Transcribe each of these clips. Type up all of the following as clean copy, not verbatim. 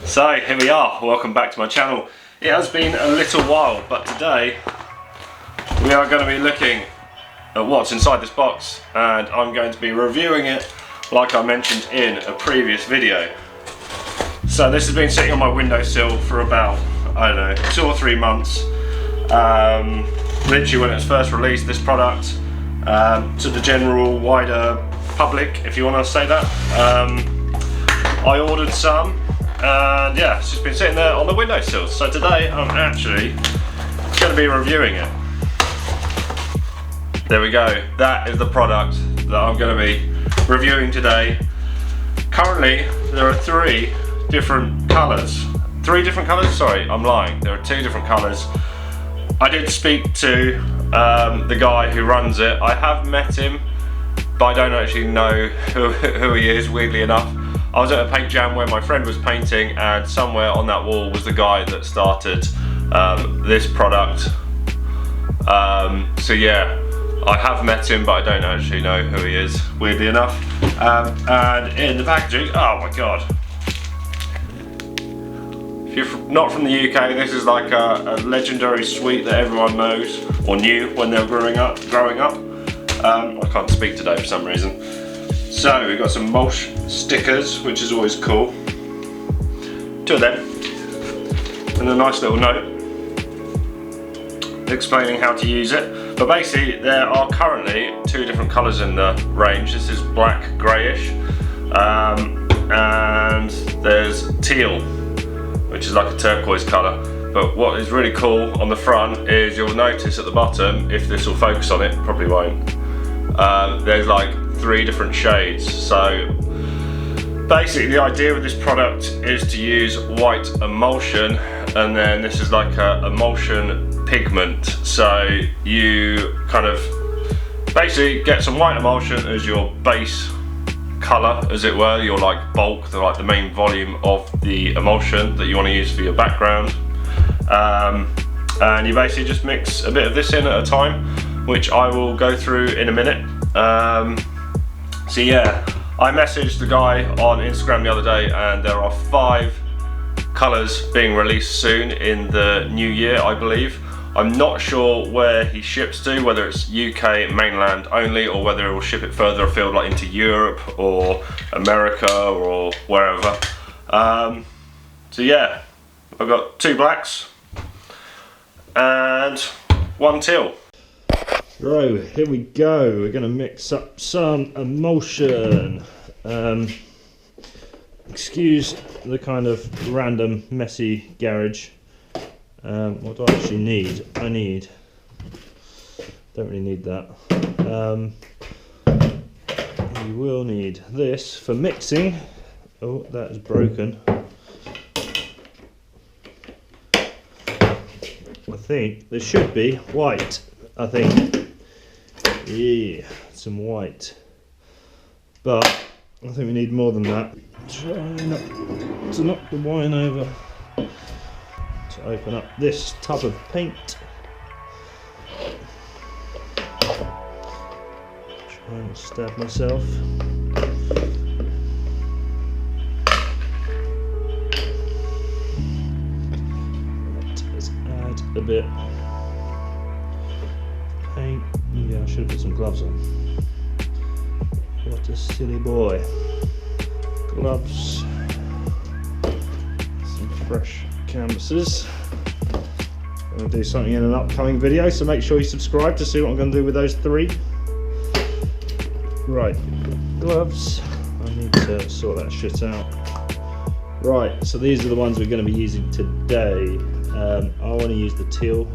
So here we are, welcome back to my channel. It has been a little while, but today we are going to be looking at what's inside this box, and I'm going to be reviewing it like I mentioned in a previous video. So this has been sitting on my windowsill for about, I don't know, 2 or 3 months. Literally when it was first released, this product, to the general wider public, if you want to say that. I ordered some, and yeah, it's just been sitting there on the windowsill. So today I'm actually going to be reviewing it. There we go, that is the product that I'm going to be reviewing today. Currently there are 3 different colours. 3 different colours? Sorry, I'm lying. There are 2 different colours. I did speak to the guy who runs it. I have met him, but I don't actually know who he is, weirdly enough. I was at a paint jam where my friend was painting, and somewhere on that wall was the guy that started this product. So yeah, I have met him, but I don't actually know who he is, weirdly enough. And in the packaging, oh my god. If you're not from the UK, this is like a legendary sweet that everyone knows, or knew when they were growing up. I can't speak today for some reason. So we've got some MULSH stickers, which is always cool. 2 of them, and a nice little note explaining how to use it. But basically there are currently 2 different colours in the range. This is black greyish, and there's teal, which is like a turquoise colour. But what is really cool on the front is you'll notice at the bottom, if this will focus on it, probably won't, there's like 3 different shades. So basically the idea with this product is to use white emulsion, and then this is like a emulsion pigment. So you kind of basically get some white emulsion as your base colour, as it were, your like bulk, the main volume of the emulsion that you want to use for your background. And you basically just mix a bit of this in at a time, which I will go through in a minute. So yeah, I messaged the guy on Instagram the other day, and there are 5 colours being released soon in the new year, I believe. I'm not sure where he ships to, whether it's UK mainland only, or whether it will ship it further afield, like into Europe or America or wherever. So yeah, I've got 2 blacks and 1 teal. Right, here we go. We're going to mix up some emulsion. Excuse the kind of random messy garage. What do I actually need? Don't really need that. You will need this for mixing. Oh, that is broken. I think there should be white, I think. Yeah, some white. But I think we need more than that. Try not to knock the wine over. To open up this tub of paint. Trying to stab myself. Right, let's add a bit of paint. Yeah, I should have put some gloves on. What a silly boy. Gloves. Some fresh canvases. I'm going to do something in an upcoming video, so make sure you subscribe to see what I'm going to do with those 3. Right, gloves. I need to sort that shit out. Right, so these are the ones we're going to be using today. I want to use the teal.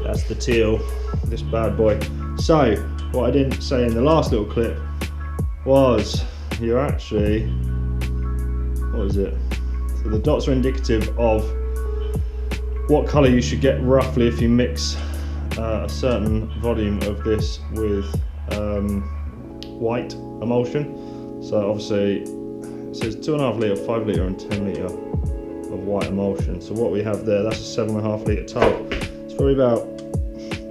That's the teal, this bad boy. So, what I didn't say in the last little clip was you're actually, what is it? So the dots are indicative of what colour you should get roughly if you mix a certain volume of this with white emulsion. So obviously it says 2.5 litre, 5 litre and 10 litre of white emulsion. So what we have there, that's a 7.5 litre tub. It's probably about,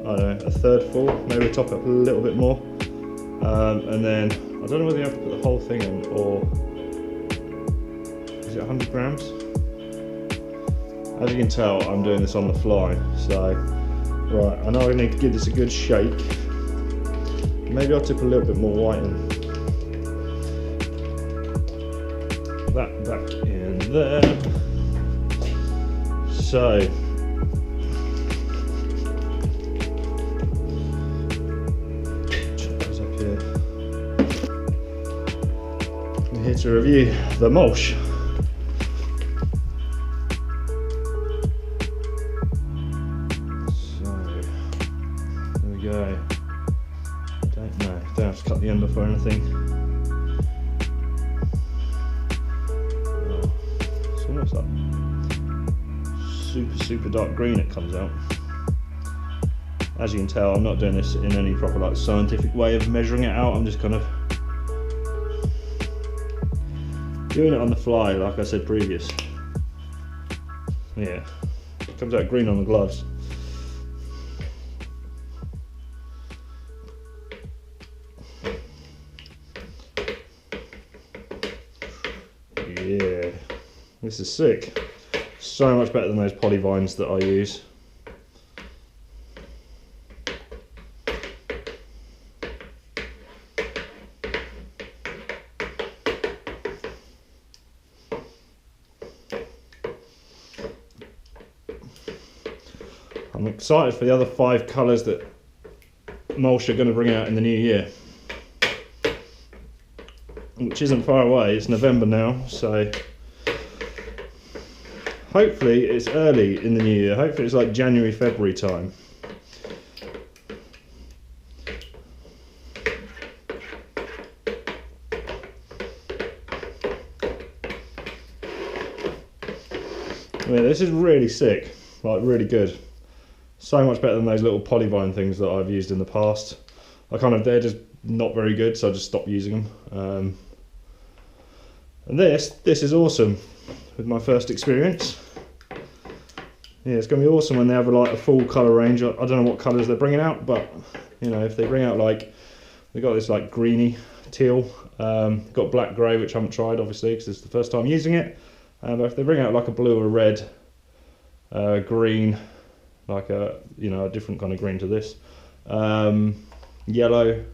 I don't know, a third full, maybe we'll top it up a little bit more. And then, I don't know whether you have to put the whole thing in or is it 100 grams? As you can tell, I'm doing this on the fly, so right, I know I need to give this a good shake. Maybe I'll tip a little bit more white in. That back in there. So we're here to review the MULSH. So there we go. I don't know, don't have to cut the end off or anything. Oh, it's almost like super dark green it comes out. As you can tell, I'm not doing this in any proper like scientific way of measuring it out. I'm just kind of doing it on the fly, like I said previous. Yeah, it comes out green on the gloves. Yeah, this is sick. So much better than those polyvines that I use. I'm excited for the other 5 colours that MULSH are going to bring out in the new year, which isn't far away. It's November now, so hopefully it's early in the new year. Hopefully it's like January, February time. Yeah, this is really sick, like really good. So much better than those little polyvine things that I've used in the past. They're just not very good, so I just stopped using them. And this is awesome with my first experience. Yeah, it's going to be awesome when they have like a full colour range. I don't know what colours they're bringing out, but you know, if they bring out like, they got this like greeny teal, got black grey, which I haven't tried obviously because it's the first time using it. But if they bring out like a blue or red, green, like a different kind of green to this, yellow,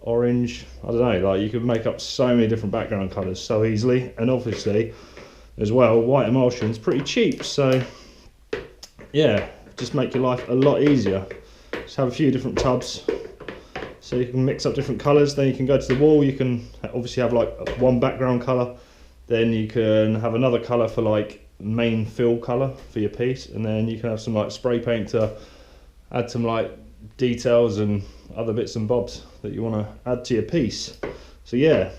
orange, I don't know, like you could make up so many different background colours so easily. And obviously as well, white emulsion's pretty cheap, so yeah, just make your life a lot easier. Just have a few different tubs so you can mix up different colours. Then you can go to the wall, you can obviously have like one background colour, then you can have another colour for like main fill colour for your piece, and then you can have some like spray paint to add some like details and other bits and bobs that you want to add to your piece. So yeah,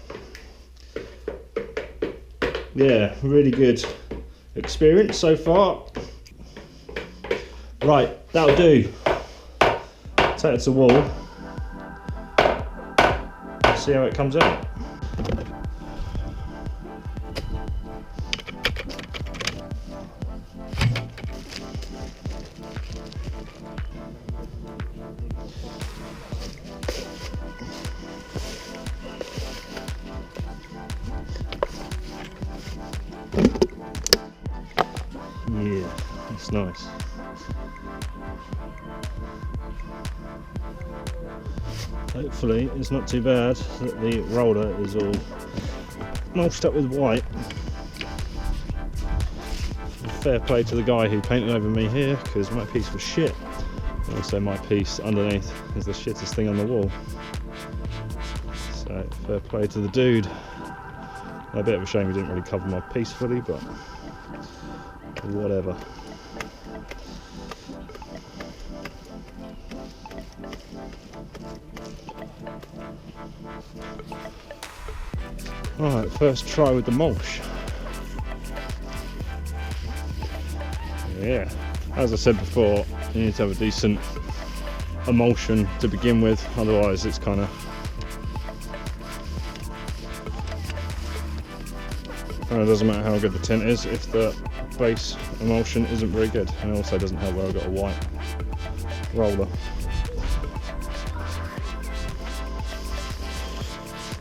really good experience so far. Right, that'll do. Take it to the wall, see how it comes out. Yeah, that's nice. Hopefully it's not too bad that the roller is all mulched up with white. Fair play to the guy who painted over me here, because my piece was shit. And also my piece underneath is the shittest thing on the wall. So fair play to the dude. A bit of a shame he didn't really cover my piece fully, but whatever. Alright, first try with the MULSH. Yeah, as I said before, you need to have a decent emulsion to begin with, otherwise it's kind of it doesn't matter how good the tint is if the base emulsion isn't very good. And it also doesn't help where I've got a white roller.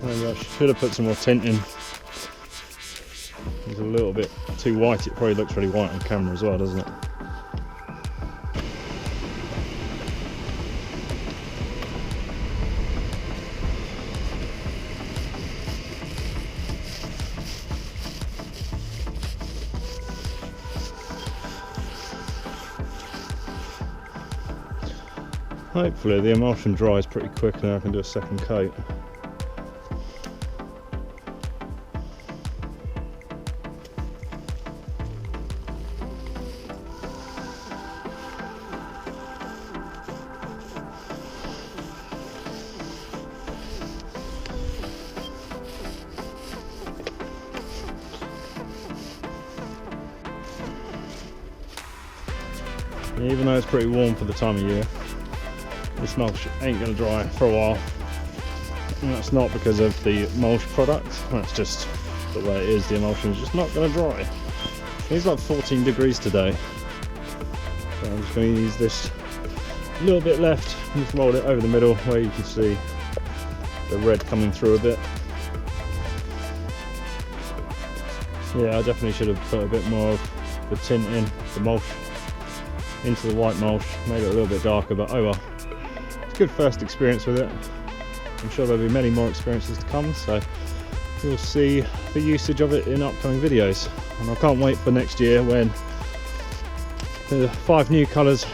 Maybe I should have put some more tint in. It's a little bit too white. It probably looks really white on camera as well, doesn't it? Hopefully the emulsion dries pretty quick and then I can do a second coat. Even though it's pretty warm for the time of year, this mulch ain't going to dry for a while, and that's not because of the mulch product, that's just the way it is. The emulsion is just not going to dry. It's like 14 degrees today, so I'm just going to use this little bit left and just roll it over the middle where you can see the red coming through a bit. Yeah, I definitely should have put a bit more of the tint in, the mulch into the white mulch, made it a little bit darker, but oh well. It's a good first experience with it. I'm sure there'll be many more experiences to come, so you'll see the usage of it in upcoming videos. And I can't wait for next year when the 5 new colours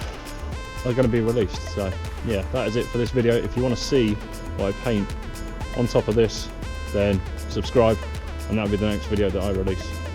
are going to be released. So yeah, that is it for this video. If you want to see what I paint on top of this, then subscribe and that'll be the next video that I release.